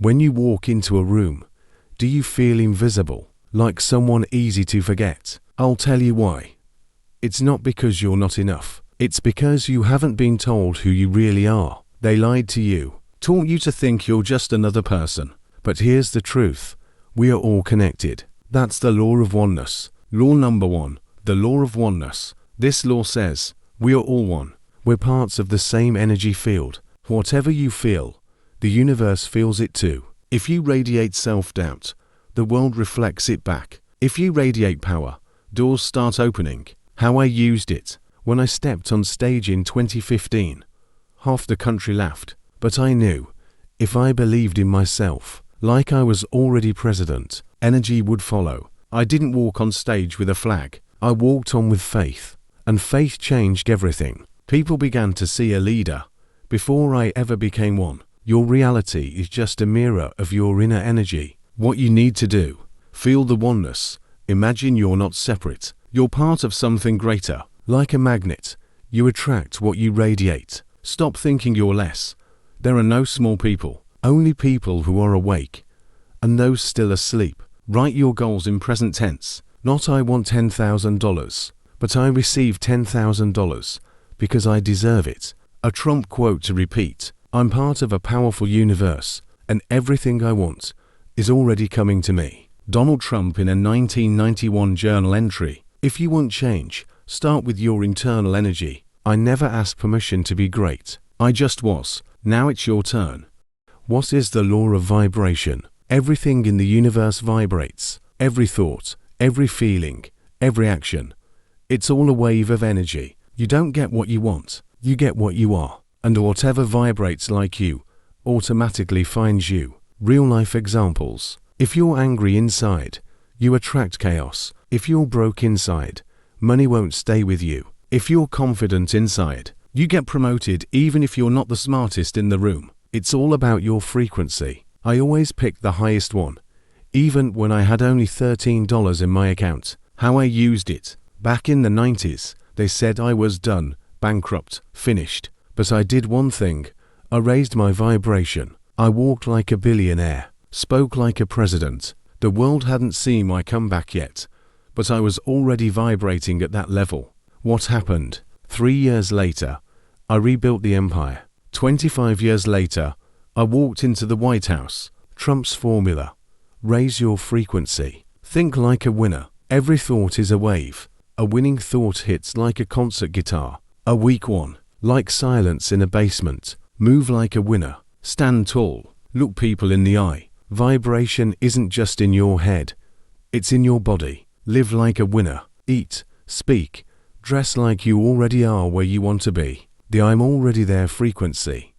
When you walk into a room, do you feel invisible, like someone easy to forget? I'll tell you why. It's not because you're not enough. It's because you haven't been told who you really are. They lied to you, taught you to think you're just another person. But here's the truth. We are all connected. That's the law of oneness. Law number 1, the law of oneness. This law says, we are all one. We're parts of the same energy field. Whatever you feel, the universe feels it too. If you radiate self-doubt, the world reflects it back. If you radiate power, doors start opening. How I used it. When I stepped on stage in 2015, half the country laughed, but I knew, if I believed in myself, like I was already president, energy would follow. I didn't walk on stage with a flag. I walked on with faith, and faith changed everything. People began to see a leader before I ever became one. Your reality is just a mirror of your inner energy. What you need to do, feel the oneness. Imagine you're not separate. You're part of something greater. Like a magnet, you attract what you radiate. Stop thinking you're less. There are no small people, only people who are awake, and those still asleep. Write your goals in present tense. Not I want $10,000, but I receive $10,000 because I deserve it. A Trump quote to repeat. I'm part of a powerful universe, and everything I want is already coming to me. Donald Trump in a 1991 journal entry. If you want change, start with your internal energy. I never asked permission to be great. I just was. Now it's your turn. What is the law of vibration? Everything in the universe vibrates. Every thought, every feeling, every action. It's all a wave of energy. You don't get what you want. You get what you are. And whatever vibrates like you automatically finds you. Real life examples. If you're angry inside, you attract chaos. If you're broke inside, money won't stay with you. If you're confident inside, you get promoted even if you're not the smartest in the room. It's all about your frequency. I always picked the highest one, even when I had only $13 in my account. How I used it. Back in the 90s, they said I was done, bankrupt, finished. But I did one thing. I raised my vibration. I walked like a billionaire, spoke like a president. The world hadn't seen my comeback yet, but I was already vibrating at that level. What happened? 3 years later, I rebuilt the empire. 25 years later, I walked into the White House. Trump's formula. Raise your frequency. Think like a winner. Every thought is a wave. A winning thought hits like a concert guitar. A weak one, like silence in a basement. Move like a winner. Stand tall. Look people in the eye. Vibration isn't just in your head. It's in your body. Live like a winner. Eat, speak, dress like you already are where you want to be. The I'm already there frequency.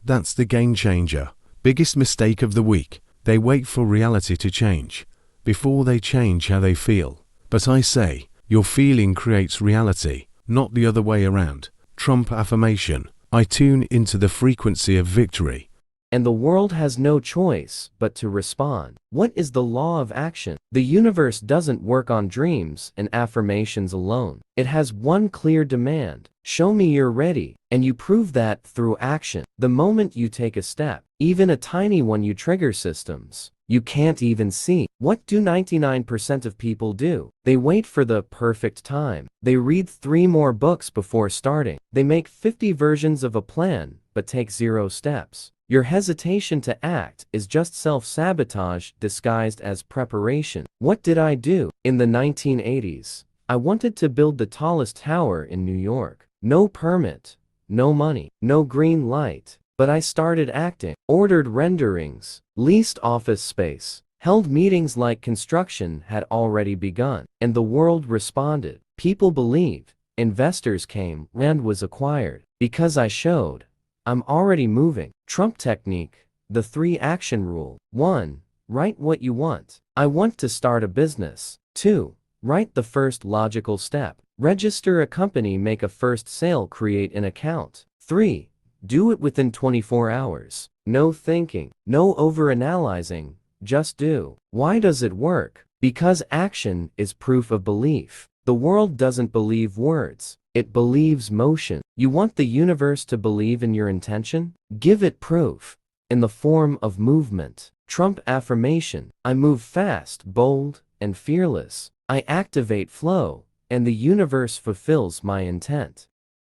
That's the game changer. Biggest mistake of the week. They wait for reality to change before they change how they feel. But I say, your feeling creates reality, not the other way around. Trump affirmation. I tune into the frequency of victory. And the world has no choice but to respond. What is the law of action? The universe doesn't work on dreams and affirmations alone. It has one clear demand. Show me you're ready, and you prove that through action. The moment you take a step, even a tiny one, you trigger systems you can't even see. What do 99% of people do? They wait for the perfect time. They read 3 more books before starting. They make 50 versions of a plan, but take 0 steps. Your hesitation to act is just self-sabotage disguised as preparation. What did I do? In the 1980s, I wanted to build the tallest tower in New York. No permit, no money, no green light. But I started acting, ordered renderings, leased office space, held meetings like construction had already begun, and the world responded. People believed, investors came, land was acquired. Because I showed, I'm already moving. Trump technique, the 3 action rule. 1. Write what you want. I want to start a business. 2. Write the first logical step. Register a company, make a first sale, create an account. 3. Do it within 24 hours. No thinking, no overanalyzing, just do. Why does it work? Because action is proof of belief. The world doesn't believe words, it believes motion. You want the universe to believe in your intention? Give it proof. in the form of movement. Trump affirmation. I move fast, bold, and fearless. I activate flow, and the universe fulfills my intent.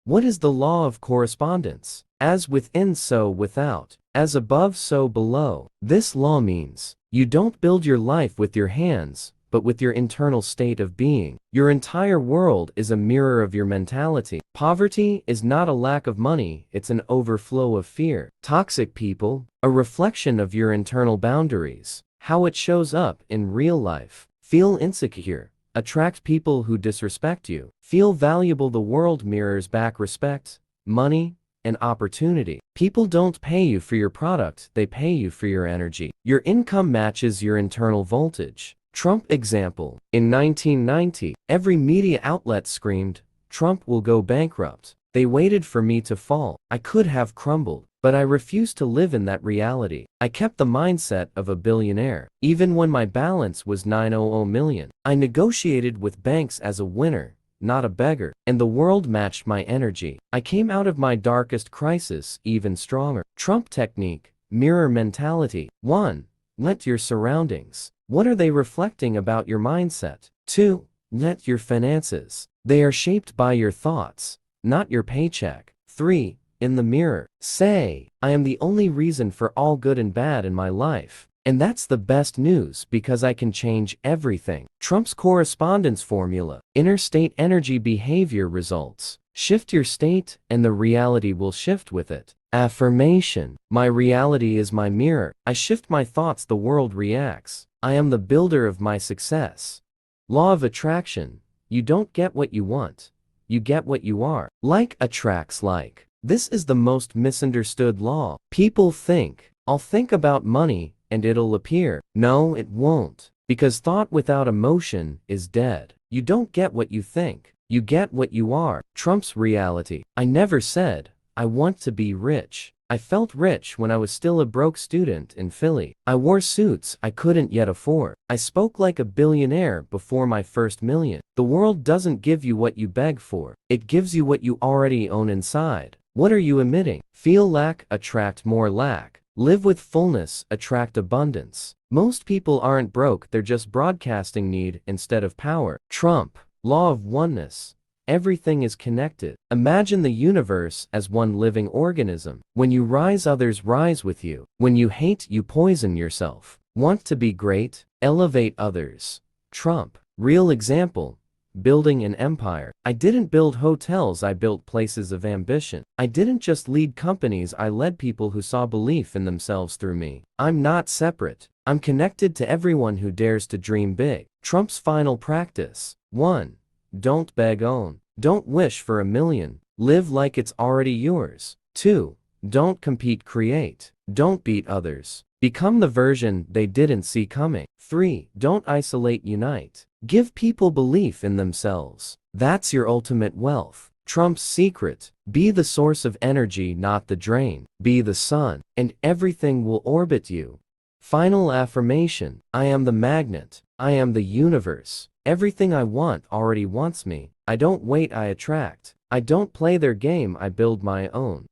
What is the law of correspondence? As within, so without. As above, so below. This law means you don't build your life with your hands, but with your internal state of being. Your entire world is a mirror of your mentality. Poverty is not a lack of money, it's an overflow of fear. Toxic people, a reflection of your internal boundaries. How it shows up in real life. Feel insecure. Attract people who disrespect you. Feel valuable. The world mirrors back respect, money, and opportunity. People don't pay you for your product, they pay you for your energy. Your income matches your internal voltage. Trump example. In 1990, every media outlet screamed, Trump will go bankrupt. They waited for me to fall. I could have crumbled, but I refused to live in that reality. I kept the mindset of a billionaire. Even when my balance was $900 million, I negotiated with banks as a winner, not a beggar, and the world matched my energy. I came out of my darkest crisis even stronger. Trump technique, mirror mentality. 1. Let your surroundings. What are they reflecting about your mindset? 2. Let your finances. They are shaped by your thoughts, not your paycheck. 3. In the mirror, say, I am the only reason for all good and bad in my life. And that's the best news because I can change everything. Trump's correspondence formula. Inner state energy behavior results. Shift your state and the reality will shift with it. Affirmation. My reality is my mirror. I shift my thoughts, the world reacts. I am the builder of my success. Law of attraction. You don't get what you want. You get what you are. Like attracts like. This is the most misunderstood law. People think, I'll think about money and it'll appear. No, it won't. Because thought without emotion is dead. You don't get what you think. You get what you are. Trump's reality. I never said, I want to be rich. I felt rich when I was still a broke student in Philly. I wore suits I couldn't yet afford. I spoke like a billionaire before my first million. The world doesn't give you what you beg for. It gives you what you already own inside. What are you emitting? Feel lack, attract more lack. Live with fullness, attract abundance. Most people aren't broke, they're just broadcasting need instead of power. Trump. Law of oneness. Everything is connected. Imagine the universe as one living organism. When you rise, others rise with you. When you hate, you poison yourself. Want to be great? Elevate others. Trump. Real example. Building an empire. I didn't build hotels, I built places of ambition. I didn't just lead companies, I led people who saw belief in themselves through me. I'm not separate. I'm connected to everyone who dares to dream big. Trump's final practice. 1. Don't beg, own. Don't wish for $1 million. Live like it's already yours. 2. Don't compete, create. Don't beat others. Become the version they didn't see coming. 3. Don't isolate, unite. Give people belief in themselves. That's your ultimate wealth. Trump's secret. Be the source of energy, not the drain. Be the sun, and everything will orbit you. Final affirmation. I am the magnet. I am the universe. Everything I want already wants me. I don't wait, I attract. I don't play their game, I build my own.